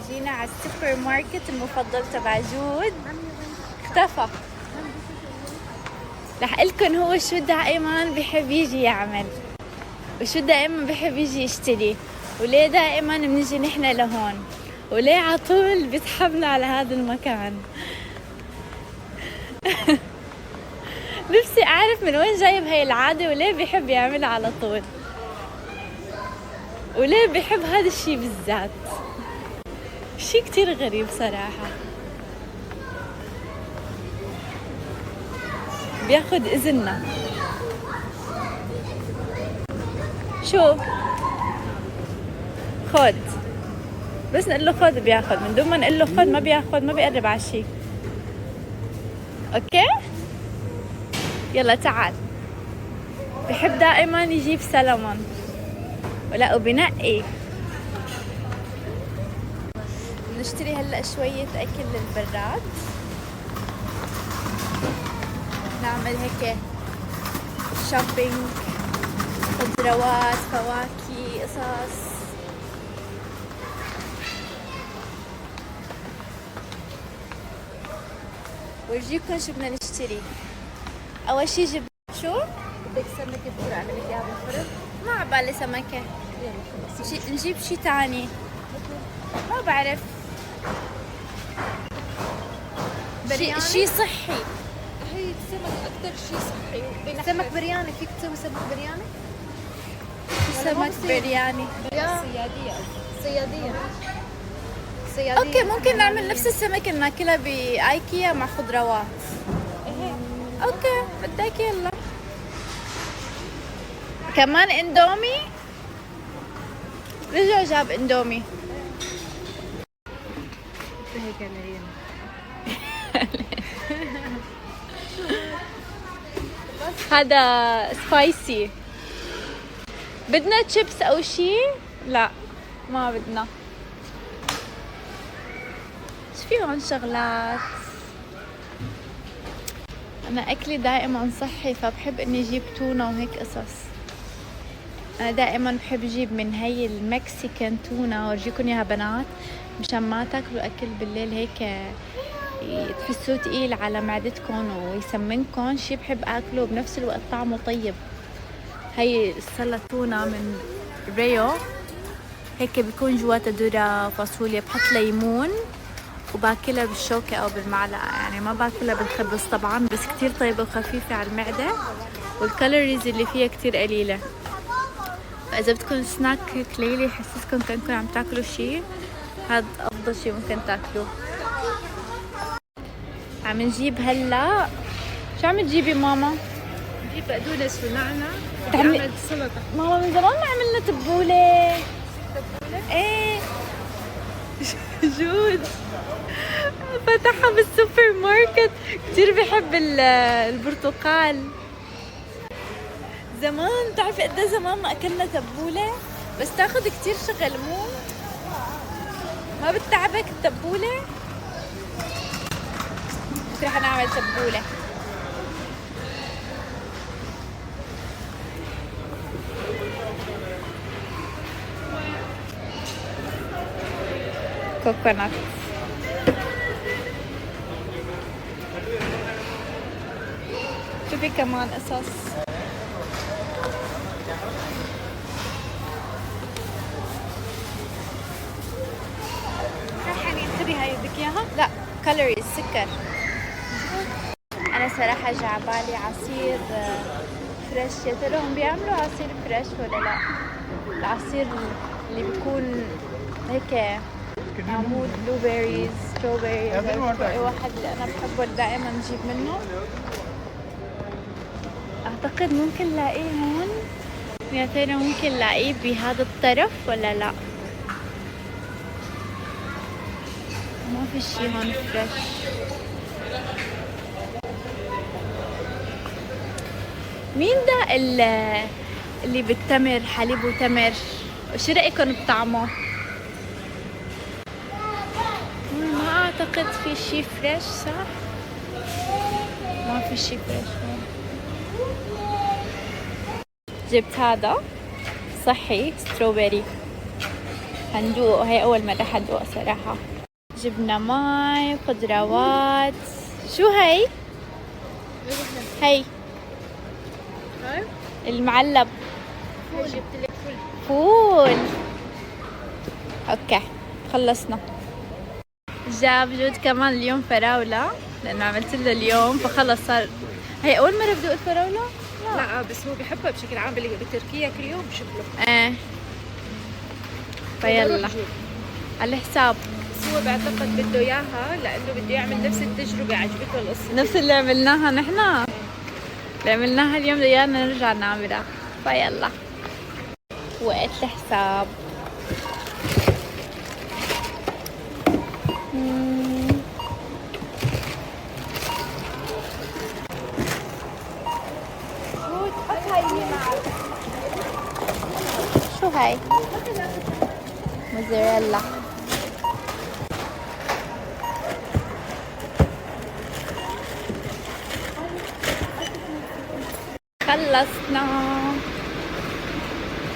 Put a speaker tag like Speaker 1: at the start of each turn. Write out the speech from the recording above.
Speaker 1: جينا على السوبر ماركت المفضل تبع جود. اختفى. رح قلكن هو شو دائما بحب يجي يعمل وشو دائما بحب يجي يشتري، وليه دائما بنجي نحن لهون، وليه عطول بيسحبنا على هذا المكان. نفسي اعرف من وين جايب هاي العادة، وليه بيحب يعملها على طول، وليه بيحب هذا الشي بالذات. شي كتير غريب صراحة. بياخد اذننا. شو خد، بس نقول له خد بياخد، من دون ما نقول له خد ما بياخد، ما بيقرب على الشي. اوكي يلا تعال. بحب دائما يجيب سلمون ولا وبنقي. نشتري هلا شوية اكل للبراد، نعمل هيك شوبينج، خضروات فواكه قصص. ورجيكم شو بدنا نشتري. اول شي جبنا شو
Speaker 2: بدك سمكة بكرة أعمل لك إياها بالفرن؟
Speaker 1: ما عبالي سمكة. نجيب شي تاني ما بعرف. شي صحي.
Speaker 2: هي السمك أكتر شي صحي. سمك برياني، فيك تسوي سمك برياني؟
Speaker 1: سمك برياني.
Speaker 2: صيادية. صيادية.
Speaker 1: اوكي ممكن نعمل نفس السمك اللي ناكلها بايكيا مع خضروات. اوكي بدك يلا. كمان اندومي. رجع جاب اندومي.
Speaker 2: هيك العين.
Speaker 1: هذا سبايسي. بدنا تشيبس او شي؟ لا ما بدنا. ايش في هون شغلات؟ انا اكلي دائما صحي، فبحب اني اجيب تونة وهيك قصص. انا دائما بحب اجيب من هي المكسيكان تونة وارجيكم اياها بنات، مشان ما تاكلوا اكل بالليل هيك تحسوه تقيل على معدتكم ويسمنكم. شي بحب اكله وبنفس الوقت طعمه طيب. هي السلطونة من ريو، هيك بيكون جواتا ذرة فاصوليا، بحط ليمون وباكلها بالشوكة او بالمعلقة، يعني ما باكلها بالخبز طبعا، بس كتير طيبة وخفيفة على المعدة، والكالوريز اللي فيها كتير قليلة. فاذا بدكم سناك هيك ليلي يحسسكم كأنكم عم تاكلوا شي، هذا افضل شي ممكن تاكلوه. عم نجيب هلا. شو عم تجيبي ماما؟
Speaker 2: نجيب بقدونس ونعنع
Speaker 1: تعملي
Speaker 2: ونعمل سلطة.
Speaker 1: ماما من زمان ما عملنا تبولة. ايه جود فتحها بالسوبر ماركت، كتير بحب البرتقال. زمان بتعرفي قد ايه زمان ما اكلنا تبولة، بس تاخذ كتير شغل مو ما بتتعبك التبولة. رح نعمل تبولة. كوكونات. شو في كمان قصص؟ خذي هاي بدك اياها؟ لا كالوريز سكر. انا صراحة جعبالي عصير فريش. يا ترى هم بيعملوا عصير فريش ولا لا؟ العصير اللي بيكون هيك معمول بلو بيريز ستروبيريز، اي واحد اللي انا بحبه دائما نجيب منه. اعتقد ممكن نلاقيه هون. يا ترى ممكن نلاقيه بهذا الطرف ولا لا؟ ما في شي هون فريش. مين ده اللي بالتمر، حليب وتمر؟ شو رأيكم بطعمه؟ ما اعتقد في شي فريش، صح؟ ما في شي فريش هون. جبت هذا صحي ستروبيري، هندوق، هي أول مرة حندوق صراحة. جبنا ماي، خضروات. شو هي؟ هي المعلب.
Speaker 2: جبت لك
Speaker 1: فول. اوكي خلصنا. جاب جود كمان اليوم فراولة لأنه عملت له اليوم، فخلص صار. هي أول مرة بدوق الفراولة؟
Speaker 2: لا بس هو بحبها بشكل عام بتركيا كل يوم بشكله.
Speaker 1: ايه فيلا على الحساب.
Speaker 2: بس هو بعتقد بده اياها لانه بده يعمل نفس التجربه، عجبته القصه
Speaker 1: نفس اللي عملناها نحن، اللي عملناها اليوم بده ايانا نرجع نعملها. فيلا وقت الحساب. شو هاي؟ موزاريلا. خلصنا.